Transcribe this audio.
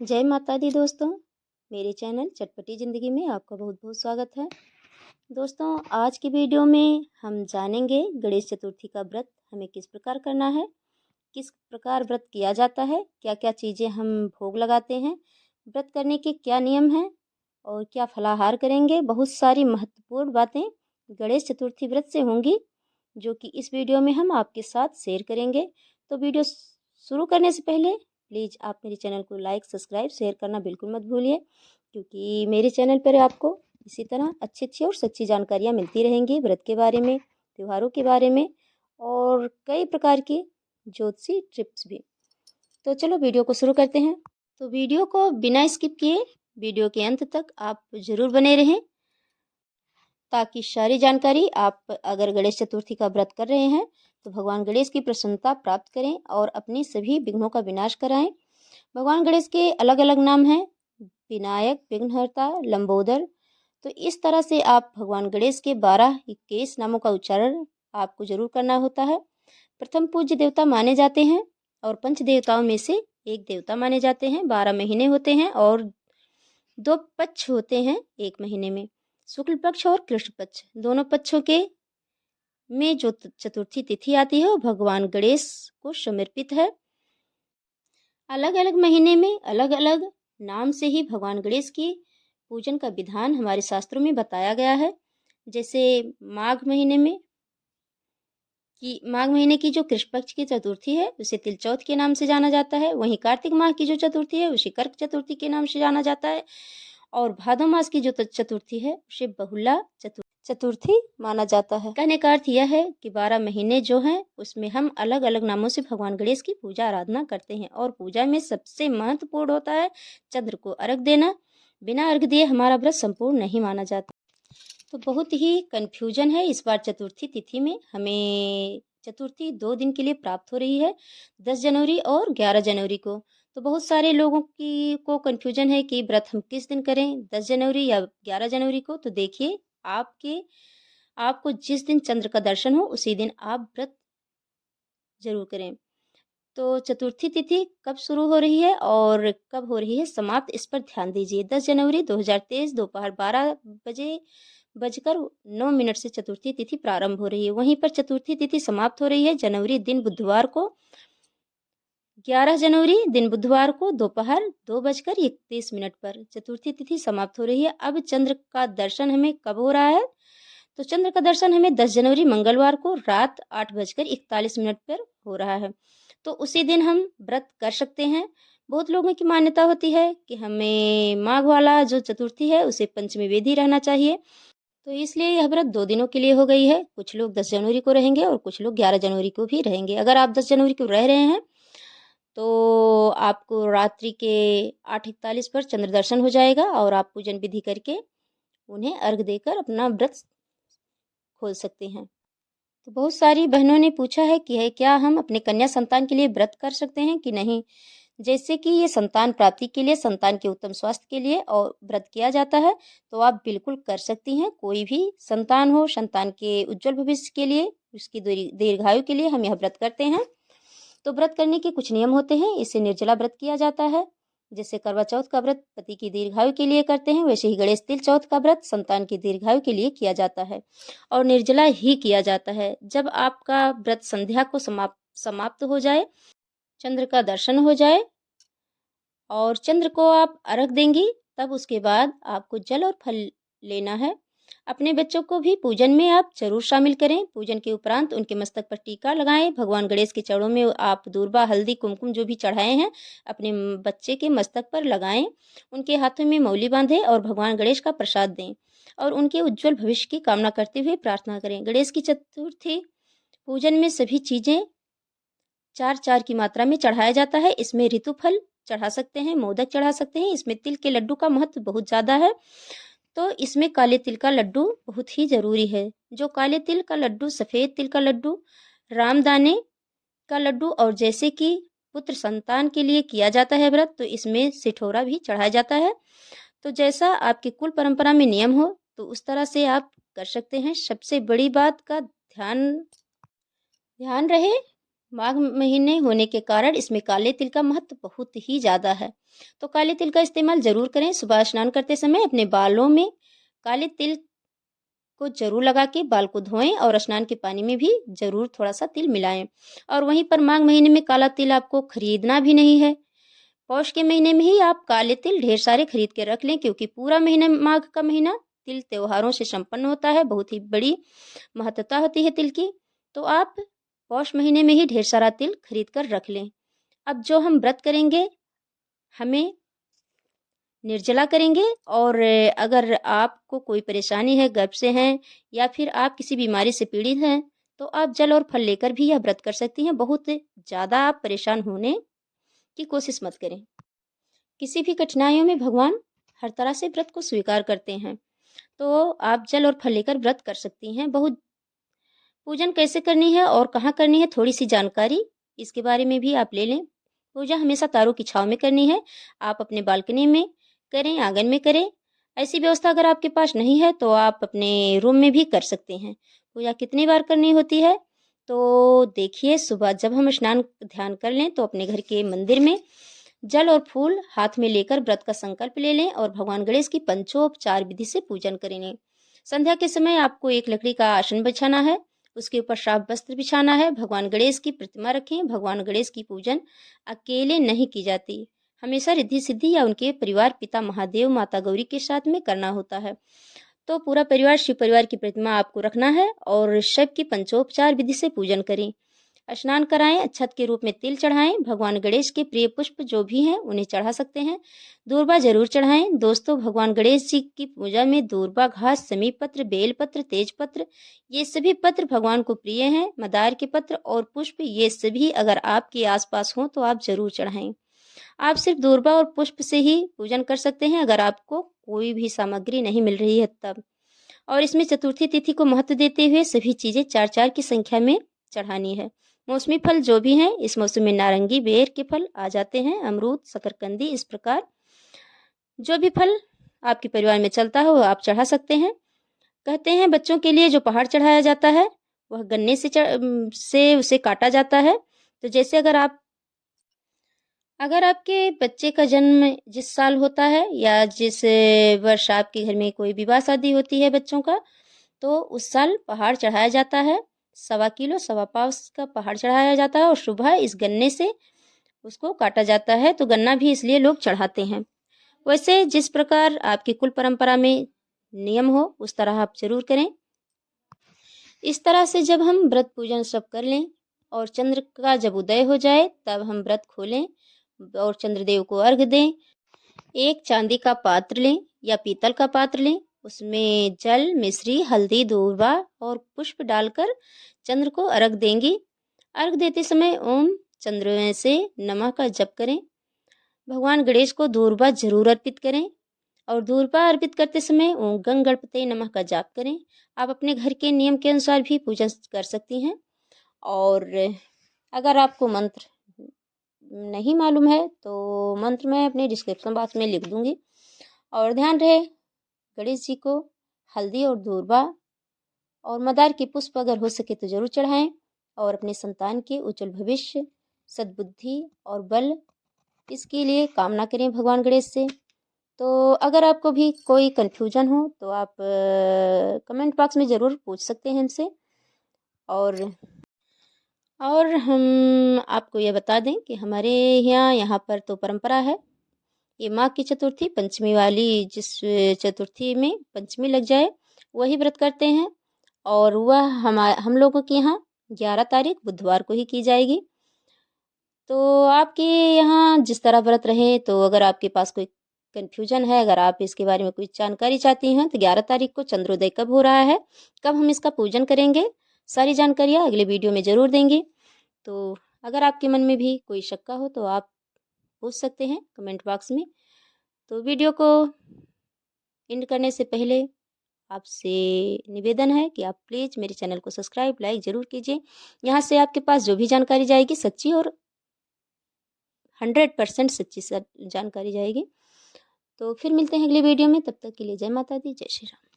जय माता दी दोस्तों, मेरे चैनल चटपटी ज़िंदगी में आपका बहुत बहुत स्वागत है। दोस्तों, आज की वीडियो में हम जानेंगे गणेश चतुर्थी का व्रत हमें किस प्रकार करना है, किस प्रकार व्रत किया जाता है, क्या क्या चीज़ें हम भोग लगाते हैं, व्रत करने के क्या नियम हैं और क्या फलाहार करेंगे। बहुत सारी महत्वपूर्ण बातें गणेश चतुर्थी व्रत से होंगी, जो कि इस वीडियो में हम आपके साथ शेयर करेंगे। तो वीडियो शुरू करने से पहले प्लीज़ आप मेरे चैनल को लाइक, सब्सक्राइब, शेयर करना बिल्कुल मत भूलिए, क्योंकि मेरे चैनल पर आपको इसी तरह अच्छी और सच्ची जानकारियाँ मिलती रहेंगी व्रत के बारे में, त्योहारों के बारे में और कई प्रकार की ज्योतिषी टिप्स भी। तो चलो वीडियो को शुरू करते हैं। तो वीडियो को बिना स्किप किए वीडियो के अंत तक आप ज़रूर बने रहें, ताकि सारी जानकारी आप अगर गणेश चतुर्थी का व्रत कर रहे हैं तो भगवान गणेश की प्रसन्नता प्राप्त करें और अपनी सभी विघ्नों का विनाश कराएं। भगवान गणेश के अलग अलग नाम हैं, विनायक, विघ्नहर्ता, लंबोदर। तो इस तरह से आप भगवान गणेश के 12-21 नामों का उच्चारण आपको जरूर करना होता है। प्रथम पूज्य देवता माने जाते हैं और पंच देवताओं में से एक देवता माने जाते हैं। 12 महीने होते हैं और 2 पक्ष होते हैं एक महीने में, शुक्ल पक्ष और कृष्ण पक्ष। दोनों पक्षों के में जो चतुर्थी तिथि आती है वो भगवान गणेश को समर्पित है। अलग अलग महीने में अलग अलग नाम से ही भगवान गणेश की पूजन का विधान हमारे शास्त्रों में बताया गया है। जैसे माघ महीने की जो कृष्ण पक्ष की चतुर्थी है उसे तिल चौथ के नाम से जाना जाता है। वहीं कार्तिक माह की जो चतुर्थी है उसे कर्क चतुर्थी के नाम से जाना जाता है और भादो मास की जो चतुर्थी है उसे बहुला चतुर्थी माना जाता है। कहने का अर्थ यह है कि 12 महीने जो हैं उसमें हम अलग अलग नामों से भगवान गणेश की पूजा आराधना करते हैं और पूजा में सबसे महत्वपूर्ण होता है चंद्र को अर्घ देना। बिना अर्घ दिए हमारा व्रत संपूर्ण नहीं माना जाता। तो बहुत ही कन्फ्यूजन है इस बार चतुर्थी तिथि में। हमें चतुर्थी 2 दिन के लिए प्राप्त हो रही है, 10 जनवरी और 11 जनवरी को। तो बहुत सारे लोगों को कन्फ्यूजन है कि व्रत हम किस दिन करें, 10 जनवरी या 11 जनवरी को। तो देखिए, आपको जिस दिन चंद्र का दर्शन हो उसी दिन आप व्रत जरूर करें। तो चतुर्थी तिथि कब शुरू हो रही है और कब हो रही है समाप्त, इस पर ध्यान दीजिए। 10 जनवरी 2023 दोपहर 12:09 से चतुर्थी तिथि प्रारंभ हो रही है। वहीं पर चतुर्थी तिथि समाप्त हो रही है जनवरी दिन बुधवार को, 11 जनवरी दिन बुधवार को दोपहर 2:31 पर चतुर्थी तिथि समाप्त हो रही है। अब चंद्र का दर्शन हमें कब हो रहा है? तो चंद्र का दर्शन हमें 10 जनवरी मंगलवार को रात 8:41 पर हो रहा है। तो उसी दिन हम व्रत कर सकते हैं। बहुत लोगों की मान्यता होती है कि हमें माघ वाला जो चतुर्थी है उसे पंचमी वेदी रहना चाहिए, तो इसलिए यह व्रत 2 दिनों के लिए हो गई है। कुछ लोग 10 जनवरी को रहेंगे और कुछ लोग 11 जनवरी को भी रहेंगे। अगर आप 10 जनवरी को रह रहे हैं तो आपको रात्रि के 8:41 पर चंद्र दर्शन हो जाएगा और आप पूजन विधि करके उन्हें अर्घ देकर अपना व्रत खोल सकते हैं। तो बहुत सारी बहनों ने पूछा है कि क्या हम अपने कन्या संतान के लिए व्रत कर सकते हैं कि नहीं। जैसे कि ये संतान प्राप्ति के लिए, संतान के उत्तम स्वास्थ्य के लिए और व्रत किया जाता है, तो आप बिल्कुल कर सकती हैं। कोई भी संतान हो, संतान के उज्जवल भविष्य के लिए, उसकी दीर्घायु के लिए हम यह व्रत करते हैं। तो व्रत करने के कुछ नियम होते हैं। इसे निर्जला व्रत किया जाता है। जैसे करवा चौथ का व्रत पति की दीर्घायु के लिए करते हैं, वैसे ही गणेश तिल चौथ का व्रत संतान की दीर्घायु के लिए किया जाता है और निर्जला ही किया जाता है। जब आपका व्रत संध्या को समाप्त हो जाए, चंद्र का दर्शन हो जाए और चंद्र को आप अर्घ देंगी, तब उसके बाद आपको जल और फल लेना है। अपने बच्चों को भी पूजन में आप जरूर शामिल करें। पूजन के उपरांत उनके मस्तक पर टीका लगाएं। भगवान गणेश के चरणों में आप दूर्वा, हल्दी, कुमकुम जो भी चढ़ाए हैं अपने बच्चे के मस्तक पर लगाएं। उनके हाथों में मौली बांधें और भगवान गणेश का प्रसाद दें और उनके उज्जवल भविष्य की कामना करते हुए प्रार्थना करें। गणेश की चतुर्थी पूजन में सभी चीजें 4-4 की मात्रा में चढ़ाया जाता है। इसमें ऋतु फल चढ़ा सकते हैं, मोदक चढ़ा सकते हैं। इसमें तिल के लड्डू का महत्व बहुत ज़्यादा है, तो इसमें काले तिल का लड्डू बहुत ही ज़रूरी है। जो काले तिल का लड्डू, सफ़ेद तिल का लड्डू, रामदाने का लड्डू और जैसे कि पुत्र संतान के लिए किया जाता है व्रत, तो इसमें सिठोरा भी चढ़ाया जाता है। तो जैसा आपकी कुल परंपरा में नियम हो तो उस तरह से आप कर सकते हैं। सबसे बड़ी बात का ध्यान रहे, माघ महीने होने के कारण इसमें काले तिल का महत्व बहुत ही ज़्यादा है। तो काले तिल का इस्तेमाल ज़रूर करें। सुबह स्नान करते समय अपने बालों में काले तिल को ज़रूर लगा के बाल को धोएं और स्नान के पानी में भी ज़रूर थोड़ा सा तिल मिलाएं। और वहीं पर माघ महीने में काला तिल आपको खरीदना भी नहीं है। पौष के महीने में ही आप काले तिल ढेर सारे खरीद के रख लें, क्योंकि पूरा महीना माघ का महीना तिल त्योहारों से संपन्न होता है। बहुत ही बड़ी महत्ता होती है तिल की। तो आप पौष महीने में ही ढेर सारा तिल खरीद कर रख लें। अब जो हम व्रत करेंगे, हमें निर्जला करेंगे। और अगर आपको कोई परेशानी है, गर्भ से हैं या फिर आप किसी बीमारी से पीड़ित हैं, तो आप जल और फल लेकर भी यह व्रत कर सकती हैं। बहुत ज़्यादा आप परेशान होने की कोशिश मत करें। किसी भी कठिनाइयों में भगवान हर तरह से व्रत को स्वीकार करते हैं। तो आप जल और फल लेकर व्रत कर सकती हैं। बहुत पूजन कैसे करनी है और कहाँ करनी है, थोड़ी सी जानकारी इसके बारे में भी आप ले लें। पूजा हमेशा तारों की छांव में करनी है। आप अपने बालकनी में करें, आंगन में करें। ऐसी व्यवस्था अगर आपके पास नहीं है तो आप अपने रूम में भी कर सकते हैं। पूजा कितनी बार करनी होती है, तो देखिए, सुबह जब हम स्नान ध्यान कर लें तो अपने घर के मंदिर में जल और फूल हाथ में लेकर व्रत का संकल्प ले लें और भगवान गणेश की पंचोपचार विधि से पूजन करें। संध्या के समय आपको एक लकड़ी का आसन बिछाना है, उसके ऊपर साफ वस्त्र बिछाना है। भगवान गणेश की प्रतिमा रखें। भगवान गणेश की पूजन अकेले नहीं की जाती, हमेशा रिद्धि सिद्धि या उनके परिवार पिता महादेव माता गौरी के साथ में करना होता है। तो पूरा परिवार, शिव परिवार की प्रतिमा आपको रखना है और शिव की पंचोपचार विधि से पूजन करें। स्नान कराएं, अक्षत के रूप में तिल चढ़ाएं। भगवान गणेश के प्रिय पुष्प जो भी हैं उन्हें चढ़ा सकते हैं। दूर्बा जरूर चढ़ाएं। दोस्तों, भगवान गणेश जी की पूजा में दूर्बा, घास, समी पत्र, बेल पत्र, तेज पत्र, ये सभी पत्र भगवान को प्रिय हैं। मदार के पत्र और पुष्प, ये सभी अगर आपके आसपास हों तो आप जरूर चढ़ाएं। आप सिर्फ दूर्बा और पुष्प से ही पूजन कर सकते हैं अगर आपको कोई भी सामग्री नहीं मिल रही है तब। और इसमें चतुर्थी तिथि को महत्व देते हुए सभी चीजें 4-4 की संख्या में चढ़ानी है। मौसमी फल जो भी हैं, इस मौसम में नारंगी, बेर के फल आ जाते हैं, अमरूद, शकरकंदी, इस प्रकार जो भी फल आपके परिवार में चलता है वो आप चढ़ा सकते हैं। कहते हैं बच्चों के लिए जो पहाड़ चढ़ाया जाता है वह गन्ने से उसे काटा जाता है। तो जैसे अगर आपके बच्चे का जन्म जिस साल होता है या जिस वर्ष आपके घर में कोई विवाह शादी होती है बच्चों का, तो उस साल पहाड़ चढ़ाया जाता है। 1.25 किलो 1.25 पाव का पहाड़ चढ़ाया जाता है और सुबह इस गन्ने से उसको काटा जाता है। तो गन्ना भी इसलिए लोग चढ़ाते हैं। वैसे जिस प्रकार आपकी कुल परंपरा में नियम हो उस तरह आप जरूर करें। इस तरह से जब हम व्रत पूजन सब कर लें और चंद्र का जब उदय हो जाए तब हम व्रत खोलें और चंद्रदेव को अर्घ्य दें। एक चांदी का पात्र लें या पीतल का पात्र लें, उसमें जल, मिश्री, हल्दी, दूर्वा और पुष्प डालकर चंद्र को अर्घ्य देंगी। अर्घ्य देते समय ओम चंद्र से नमः का जप करें। भगवान गणेश को दूर्वा जरूर अर्पित करें और दूर्वा अर्पित करते समय ओम गंग गणपते नमः का जाप करें। आप अपने घर के नियम के अनुसार भी पूजन कर सकती हैं। और अगर आपको मंत्र नहीं मालूम है तो मंत्र मैं अपने डिस्क्रिप्शन बॉक्स में लिख दूंगी। और ध्यान रहे, गणेश जी को हल्दी और दूर्वा और मदार के पुष्प अगर हो सके तो जरूर चढ़ाएं और अपने संतान के उज्जवल भविष्य, सद्बुद्धि और बल, इसके लिए कामना करें भगवान गणेश से। तो अगर आपको भी कोई कन्फ्यूजन हो तो आप कमेंट बॉक्स में ज़रूर पूछ सकते हैं हमसे। और हम आपको यह बता दें कि हमारे यहाँ पर तो परंपरा है, ये माघ की चतुर्थी पंचमी वाली, जिस चतुर्थी में पंचमी लग जाए वही व्रत करते हैं। और वह हम लोगों के यहाँ 11 तारीख बुधवार को ही की जाएगी। तो आपके यहाँ जिस तरह व्रत रहे, तो अगर आपके पास कोई कन्फ्यूजन है, अगर आप इसके बारे में कोई जानकारी चाहती हैं, तो 11 तारीख को चंद्रोदय कब हो रहा है, कब हम इसका पूजन करेंगे, सारी जानकारियाँ अगले वीडियो में ज़रूर देंगे। तो अगर आपके मन में भी कोई शक्का हो तो आप पूछ सकते हैं कमेंट बॉक्स में। तो वीडियो को एंड करने से पहले आपसे निवेदन है कि आप प्लीज़ मेरे चैनल को सब्सक्राइब, लाइक ज़रूर कीजिए। यहाँ से आपके पास जो भी जानकारी जाएगी सच्ची और 100% सच्ची जानकारी जाएगी। तो फिर मिलते हैं अगले वीडियो में, तब तक के लिए जय माता दी, जय श्री राम।